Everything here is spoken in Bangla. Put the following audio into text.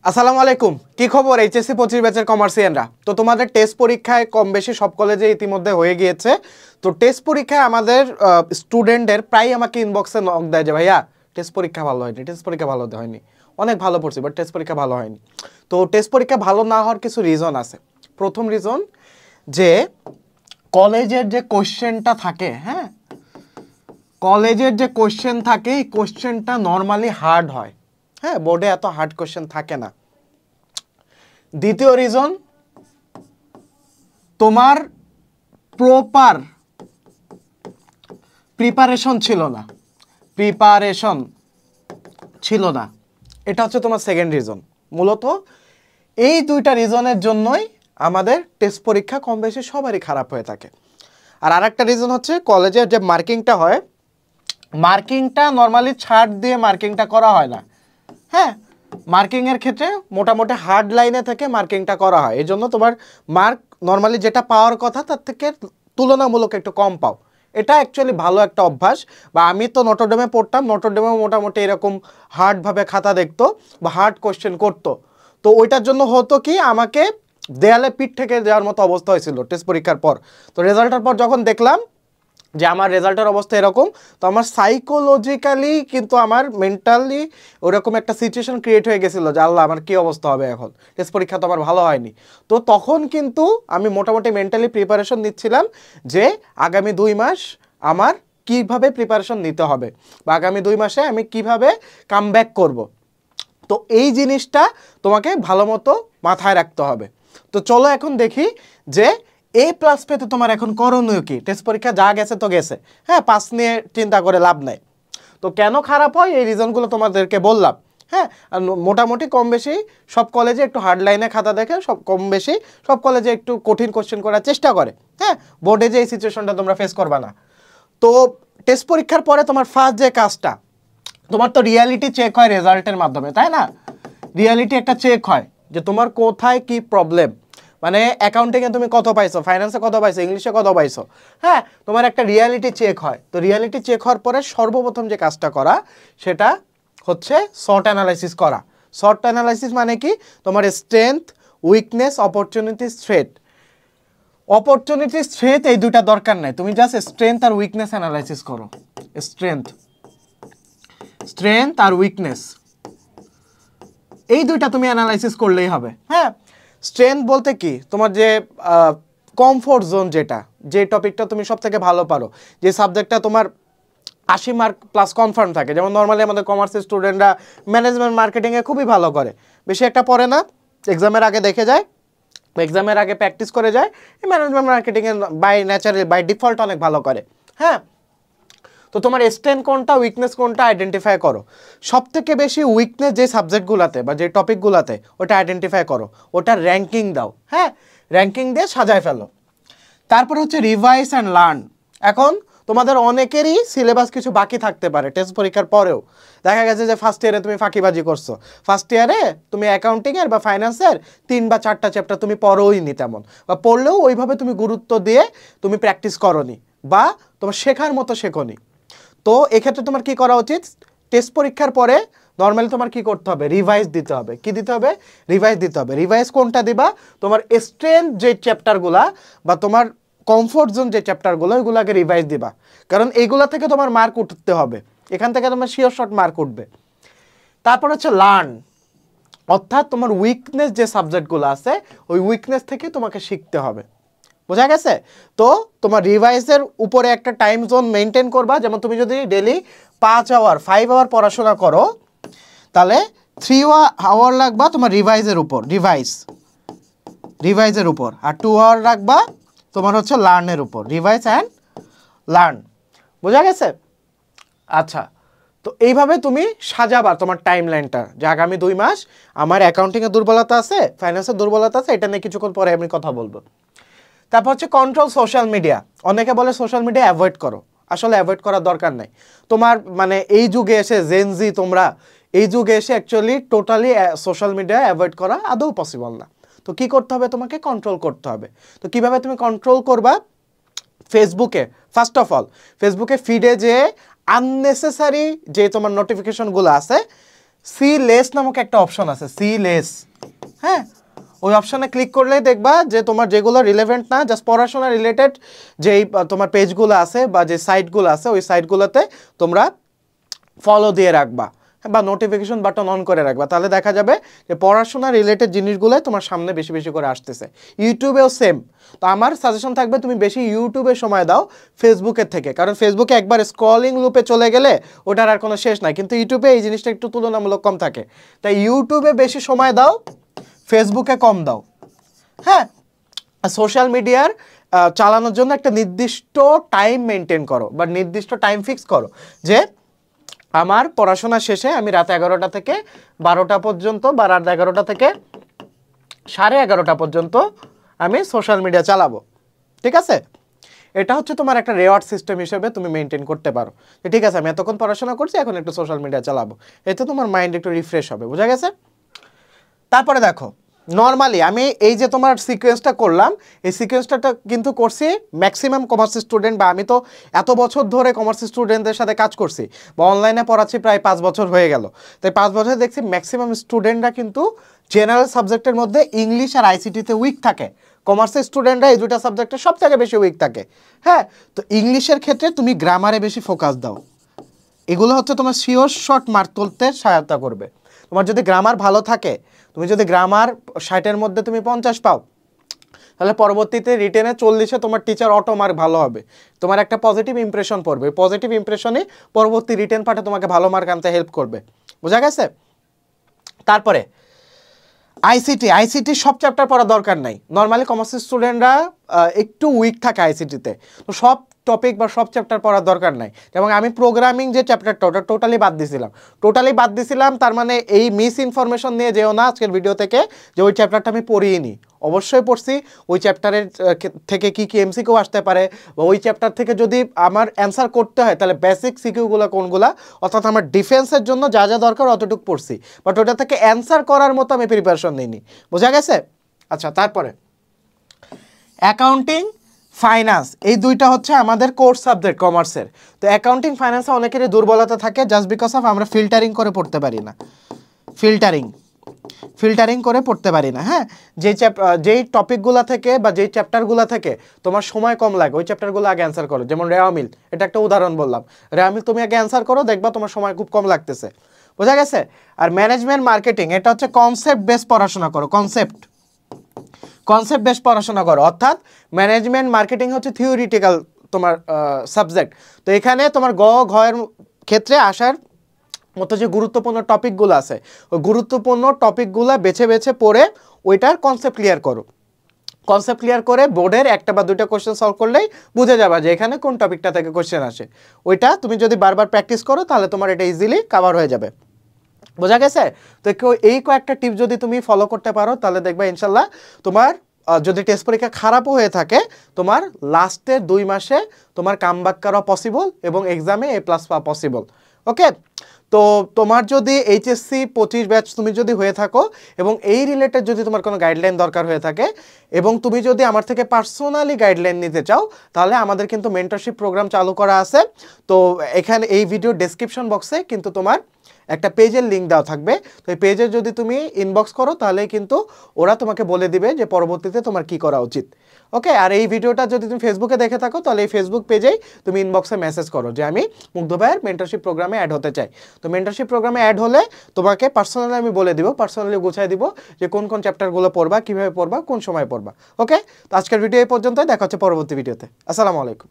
আসসালামু আলাইকুম। কি খবর এইচএসসি 25 ব্যাচের কমার্সিয়ানরা? তো তোমাদের টেস্ট পরীক্ষায় কম বেশি সব কলেজে ইতিমধ্যে হয়ে গিয়েছে। তো টেস্ট পরীক্ষায় আমাদের স্টুডেন্টদের প্রায় আমাকে ইনবক্সে নক দেয় যে ভাইয়া টেস্ট পরীক্ষা ভালো হয়নি, টেস্ট পরীক্ষা ভালো হয়নি, অনেক ভালো পড়ছি বাট টেস্ট পরীক্ষা ভালো হয়নি। তো টেস্ট পরীক্ষা ভালো না হওয়ার কিছু রিজন আছে। প্রথম রিজন যে কলেজের যে কোশ্চেনটা থাকে, হ্যাঁ, কলেজের যে কোশ্চেন থাকে এই কোশ্চেনটা নর্মালি হার্ড হয়। হ্যাঁ, বোর্ডে এত হার্ড কোশ্চেন থাকে না। দ্বিতীয় রিজন, তোমার প্রপার প্রিপারেশন ছিল না, এটা হচ্ছে তোমার সেকেন্ড রিজন। মূলত এই দুইটা রিজনের জন্যই আমাদের টেস্ট পরীক্ষা কম বেশি সবারই খারাপ হয়ে থাকে। আর আরেকটা রিজন হচ্ছে কলেজের যে মার্কিংটা হয়, মার্কিংটা নর্মালি ছাড় দিয়ে মার্কিংটা করা হয় না। হ্যাঁ, মার্কিংয়ের ক্ষেত্রে মোটামুটি হার্ড লাইনে থেকে মার্কিংটা করা হয়, এই জন্য তোমার মার্ক নর্মালি যেটা পাওয়ার কথা তার থেকে তুলনামূলক একটু কম পাও। এটা অ্যাকচুয়ালি ভালো একটা অভ্যাস। বা আমি তো নটরডেমে পড়তাম, নটরডেমে মোটামুটি এরকম হার্ডভাবে খাতা দেখতো বা হার্ড কোশ্চেন করতো। তো ওইটার জন্য হতো কি, আমাকে দেয়ালে পিঠ থেকে দেওয়ার মতো অবস্থা হয়েছিল টেস্ট পরীক্ষার পর। তো রেজাল্টের পর যখন দেখলাম যে আমার রেজাল্টের অবস্থা এরকম, তো আমার সাইকোলজিক্যালি কিন্তু আমার মেন্টালি ওরকম একটা সিচুয়েশন ক্রিয়েট হয়ে গেছিলো যে আল্লাহ আমার কী অবস্থা হবে এখন, টেস্ট পরীক্ষা তো আমার ভালো হয়নি। তো তখন কিন্তু আমি মোটামুটি মেন্টালি প্রিপারেশন নিচ্ছিলাম যে আগামী 2 মাস আমার কিভাবে প্রিপারেশন নিতে হবে বা আগামী 2 মাসে আমি কিভাবে কামব্যাক করব। তো এই জিনিসটা তোমাকে ভালো মতো মাথায় রাখতে হবে। তো চলো এখন দেখি যে A+ পেতে তোমার এখন করণীয় কি। টেস্ট পরীক্ষা যা গেছে তো গেছে, হ্যাঁ, পাস নিয়ে চিন্তা করে লাভ নাই। তো কেন খারাপ হয় এই রিজনগুলো তোমাদেরকে বললাম। হ্যাঁ, আর মোটামুটি কম বেশি সব কলেজে একটু হার্ড লাইনে খাতা দেখে সব কম বেশি সব কলেজে একটু কঠিন কোশ্চেন করার চেষ্টা করে। হ্যাঁ, বোর্ডে যে এই সিচুয়েশনটা তোমরা ফেস করবা না। তো টেস্ট পরীক্ষার পরে তোমার ফার্স্ট যে কাজটা, তোমার তো রিয়ালিটি চেক হয় রেজাল্টের মাধ্যমে, তাই না? রিয়ালিটি একটা চেক হয় যে তোমার কোথায় কি প্রবলেম, মানে অ্যাকাউন্টিংয়ে তুমি কত পাইছো, ফাইন্যান্সে কত পাইছো, ইংলিশে কত পাইছো। হ্যাঁ, তোমার একটা রিয়ালিটি চেক হয়। তো রিয়ালিটি চেক হওয়ার পরে সর্বপ্রথম যে কাজটা করা সেটা হচ্ছে শর্ট অ্যানালাইসিস করা। শর্ট অ্যানালাইসিস মানে কি, তোমার strength, weakness, opportunity, threat. Opportunity, threat এই দুইটা দরকার নাই, তুমি জাস্ট স্ট্রেংথ আর উইকনেস অ্যানালাইসিস করো। স্ট্রেংথ আর উইকনেস এই দুইটা তুমি অ্যানালাইসিস করলেই হবে। হ্যাঁ, স্ট্রেংথ বলতে কি, তোমার যে কমফোর্ট জোন, যেটা যে টপিকটা তুমি সব থেকে ভালো পারো, যে সাবজেক্টটা তোমার 80 মার্ক প্লাস কনফার্ম থাকে। যেমন নর্মালি আমাদের কমার্সের স্টুডেন্টরা ম্যানেজমেন্ট মার্কেটিংয়ে খুবই ভালো করে, বেশি একটা পড়ে না, এক্সামের আগে দেখে যায়, এক্সামের আগে প্র্যাকটিস করে যায়, এই ম্যানেজমেন্ট মার্কেটিংয়ে বাই ন্যাচারালি বাই ডিফল্ট অনেক ভালো করে। হ্যাঁ, তো তোমার স্ট্রেংথ কোনটা, উইকনেস কোনটা আইডেন্টিফাই করো। সব থেকে বেশি উইকনেস যে সাবজেক্টগুলোতে বা যে টপিকগুলোতে, ওটা আইডেন্টিফাই করো, ওটার র্যাঙ্কিং দাও। হ্যাঁ, র্যাঙ্কিং দিয়ে সাজায় ফেলো। তারপর হচ্ছে রিভাইজ অ্যান্ড লার্ন। এখন তোমাদের অনেকেরই সিলেবাস কিছু বাকি থাকতে পারে টেস্ট পরীক্ষার পরেও। দেখা গেছে যে ফার্স্ট ইয়ারে তুমি ফাঁকিবাজি করছো, ফার্স্ট ইয়ারে তুমি অ্যাকাউন্টিংয়ের বা ফাইন্যান্সের 3 বা 4টা চ্যাপ্টার তুমি পড়োই নি তেমন, বা পড়লেও ওইভাবে তুমি গুরুত্ব দিয়ে তুমি প্র্যাকটিস করোনি বা তোমার শেখার মতো শেখোনি। তো এক্ষেত্রে তোমার কি করা উচিত, টেস্ট পরীক্ষার পরে নর্মালি তোমার কি করতে হবে, রিভাইজ দিতে হবে। কি দিতে হবে? রিভাইজ দিতে হবে। রিভাইজ কোনটা দিবা, তোমার স্ট্রেংথ যে চ্যাপ্টারগুলা বা তোমার কমফোর্ট জোন যে চ্যাপ্টারগুলো, ওইগুলোকে রিভাইজ দিবা, কারণ এইগুলা থেকে তোমার মার্ক উঠতে হবে, এখান থেকে তোমার শিওর শর্ট মার্ক উঠবে। তারপর হচ্ছে লার্ন, অর্থাৎ তোমার উইকনেস যে সাবজেক্টগুলো আছে ওই উইকনেস থেকে তোমাকে শিখতে হবে। বোঝা গেছে? তো তোমার রিভাইজের উপরে একটা টাইম জোন মেনটেন করবা। যেমন তুমি যদি ডেলি 5 আওয়ার 5 আওয়ার পড়াশোনা করো, তাহলে 3 আওয়ার লাগবা তোমার রিভাইজের উপর, আর 2 আওয়ার রাখবা তোমার হচ্ছে লার্নের উপর, রিভাইজ অ্যান্ড লার্ন। বোঝা গেছে? আচ্ছা, তো এইভাবে তুমি সাজাবা তোমার টাইম লাইনটা, যে আগামী 2 মাস আমার অ্যাকাউন্টিংয়ে দুর্বলতা আছে, ফাইন্যান্সের দুর্বলতা আছে, এটা নিয়ে কিছুক্ষণ পরে আমি কথা বলবো। তারপর হচ্ছে কন্ট্রোল সোশ্যাল মিডিয়া। অনেকে বলে সোশ্যাল মিডিয়া অ্যাভয়েড করো, আসলে অ্যাভয়েড করার দরকার নাই। তোমার মানে এই যুগে এসে জেনজি, তোমরা এই যুগে এসে actually totally social media avoid করা আদৌ পসিবল না। তো কি করতে হবে, তোমাকে কন্ট্রোল করতে হবে। তো কিভাবে তুমি কন্ট্রোল করবা? ফেসবুকে ফার্স্ট অফ অল ফেসবুকে ফিডে যে আননেসেসারি যে তোমার নোটিফিকেশনগুলো আছে সি লেস নামক একটা অপশন আছে, সি লেস, হ্যাঁ, ওই অপশনে ক্লিক করলেই দেখবা যে তোমার যেগুলো রিলেভেন্ট না, জাস্ট পড়াশোনা রিলেটেড যেই তোমার পেজগুলো আছে বা যে সাইটগুলো আছে ওই সাইটগুলোতে তোমরা ফলো দিয়ে রাখবা বা নোটিফিকেশন বাটন অন করে রাখবা, তাহলে দেখা যাবে যে পড়াশোনা রিলেটেড জিনিসগুলোই তোমার সামনে বেশি বেশি করে আসতেছে। ইউটিউবেও সেম। তো আমার সাজেশন থাকবে তুমি বেশি ইউটিউবে সময় দাও ফেসবুকের থেকে, কারণ ফেসবুকে একবার স্ক্রলিং লুপে চলে গেলে ওটার আর কোনো শেষ নাই, কিন্তু ইউটিউবে এই জিনিসটা একটু তুলনামূলক কম থাকে। তাই ইউটিউবে বেশি সময় দাও, ফেসবুকে কম দাও। হ্যাঁ, সোশ্যাল মিডিয়ার চালানোর জন্য একটা নির্দিষ্ট টাইম মেনটেন করো বা নির্দিষ্ট টাইম ফিক্স করো যে আমার পড়াশোনা শেষে আমি রাত 11টা থেকে 12টা পর্যন্ত বা রাত 11টা থেকে 11:30 পর্যন্ত আমি সোশ্যাল মিডিয়া চালাবো। ঠিক আছে, এটা হচ্ছে তোমার একটা রেওয়ার্ড সিস্টেম হিসেবে তুমি মেনটেন করতে পারো যে ঠিক আছে আমি এতক্ষণ পড়াশোনা করছি, এখন একটু সোশ্যাল মিডিয়া চালাবো, এতে তোমার মাইন্ড একটু রিফ্রেশ হবে। বোঝা গেছে? তারপরে দেখো, নর্মালি আমি এই যে তোমার সিকোয়েন্সটা করলাম, এই সিকোয়েন্সটা কিন্তু করছি ম্যাক্সিমাম কমার্স স্টুডেন্ট, বা আমি তো এত বছর ধরে কমার্স স্টুডেন্টদের সাথে কাজ করছি বা অনলাইনে পড়াচ্ছি প্রায় 5 বছর হয়ে গেল। তাই 5 বছর দেখছি ম্যাক্সিমাম স্টুডেন্টরা কিন্তু জেনারেল সাবজেক্টের মধ্যে ইংলিশ আর আইসিটিতে উইক থাকে। কমার্সের স্টুডেন্টরা এই দুটা সাবজেক্টে সব থেকে বেশি উইক থাকে। হ্যাঁ, তো ইংলিশের ক্ষেত্রে তুমি গ্রামারে বেশি ফোকাস দাও, এগুলো হচ্ছে তোমার শিওর শর্ট মার্ক তুলতে সহায়তা করবে। তোমার যদি গ্রামার ভালো থাকে, তুমি যদি গ্রামার 60-এর মধ্যে তুমি 50 পাও, তাহলে পরবর্তীতে রিটেনে 40-এ তোমার টিচার অটো মার্ক ভালো হবে, তোমার একটা পজিটিভ ইমপ্রেশন পড়বে, পজিটিভ ইমপ্রেশনই পরবর্তী রিটেন পাঠে তোমাকে ভালো মার্ক আনতে হেল্প করবে। বোঝা গেছে? তারপরে আইসিটি সব চ্যাপ্টার পড়া দরকার নাই। নর্মালি কমার্সের স্টুডেন্টরা একটু উইক থাকে আইসিটিতে, তো সব টপিক বা সব চ্যাপ্টার পড়ার দরকার নাই। যেমন আমি প্রোগ্রামিং যে চ্যাপ্টারটা ওটা টোটালি বাদ দিছিলাম, তার মানে এই মিস ইনফরমেশন নিয়ে যেও না আজকের ভিডিও থেকে যে ওই চ্যাপ্টারটা আমি পড়িনি। অবশ্যই পড়ছি, ওই চ্যাপ্টারের থেকে কি কি এমসিকিউ আসতে পারে বা ওই চ্যাপ্টার থেকে যদি আমার অ্যান্সার করতে হয় তাহলে বেসিক সিকিউগুলো কোনগুলা, অর্থাৎ আমার ডিফেন্সের জন্য যা যা দরকার অতটুকু পড়ছি, বাট ওটা থেকে অ্যান্সার করার মতো আমি প্রিপারেশন নিইনি। বোঝা গেছে? আচ্ছা, তারপরে অ্যাকাউন্টিং, ফাইন্যান্স, এই দুইটা হচ্ছে আমাদের কোর্স সাবজেক্ট কমার্সের। তো অ্যাকাউন্টিং ফাইন্যান্সে অনেকেরই দুর্বলতা থাকে জাস্ট বিকজ অফ আমরা ফিল্টারিং করে পড়তে পারি না, ফিল্টারিং করে পড়তে পারি না। হ্যাঁ, যেই টপিকগুলো থেকে বা যেই চ্যাপ্টারগুলো থেকে তোমার সময় কম লাগে ওই চ্যাপ্টারগুলো আগে অ্যান্সার করো। যেমন রেওয়ামিল, এটা একটা উদাহরণ বললাম, রেওয়ামিল তুমি আগে অ্যান্সার করো, দেখবা তোমার সময় খুব কম লাগতেছে। বোঝা গেছে? আর ম্যানেজমেন্ট মার্কেটিং, এটা হচ্ছে কনসেপ্ট বেস পড়াশোনা করো, কনসেপ্ট বেস পড়াশোনা করো, অর্থাৎ ম্যানেজমেন্ট মার্কেটিং হচ্ছে থিওরিটিক্যাল তোমার সাবজেক্ট। তো এখানে তোমার ঘয়ের ক্ষেত্রে আসার মতো যে গুরুত্বপূর্ণ টপিকগুলো আছে ওই গুরুত্বপূর্ণ টপিকগুলো বেছে বেছে পড়ে ওইটার কনসেপ্ট ক্লিয়ার করে বোর্ডের একটা বা দুইটা কোশ্চেন সলভ করলেই বুঝে যাবে যে এখানে কোন টপিকটা থেকে কোশ্চেন আসে। ওইটা তুমি যদি বারবার প্র্যাকটিস করো তাহলে তোমার এটা ইজিলি কভার হয়ে যাবে। বোঝা গেছে? তো এই কয়েকটা টিপ যদি তুমি ফলো করতে পারো তাহলে দেখবে ইনশাল্লাহ তোমার যদি টেস্ট পরীক্ষা খারাপও হয়ে থাকে তোমার লাস্টের 2 মাসে তোমার কামব্যাক করা পসিবল এবং এক্সামে A+ পাওয়া পসিবল। ওকে, তো তোমার যদি এইচএসসি 25 ব্যাচ তুমি যদি হয়ে থাকো এবং এই রিলেটেড যদি তোমার কোনো গাইডলাইন দরকার হয়ে থাকে এবং তুমি যদি আমার থেকে পার্সোনালি গাইডলাইন নিতে চাও তাহলে আমাদের কিন্তু মেন্টরশিপ প্রোগ্রাম চালু করা আছে। তো এখানে এই ভিডিও ডেসক্রিপশন বক্সে কিন্তু তোমার একটা পেজের লিঙ্ক দেওয়া থাকবে। তো এই পেজে যদি তুমি ইনবক্স করো তাহলে কিন্তু ওরা তোমাকে বলে দিবে যে পরবর্তীতে তোমার কি করা উচিত। ওকে, আর এই ভিডিওটা যদি তুমি ফেসবুকে দেখে থাকো তাহলে এই ফেসবুক পেজেই তুমি ইনবক্সে মেসেজ করো যে আমি মুগ্ধ ভাইয়ের মেন্টরশিপ প্রোগ্রামে অ্যাড হতে চাই। তো মেন্টরশিপ প্রোগ্রামে অ্যাড হলে তোমাকে পার্সোনালি আমি বলে দিব, পার্সোনালি গুছিয়ে দিব যে কোন কোন চ্যাপ্টারগুলো পড়বা, কীভাবে পড়বা, কোন সময় পড়বা। ওকে, তো আজকের ভিডিও এই পর্যন্তই, দেখা হচ্ছে পরবর্তী ভিডিওতে। আসসালামু আলাইকুম।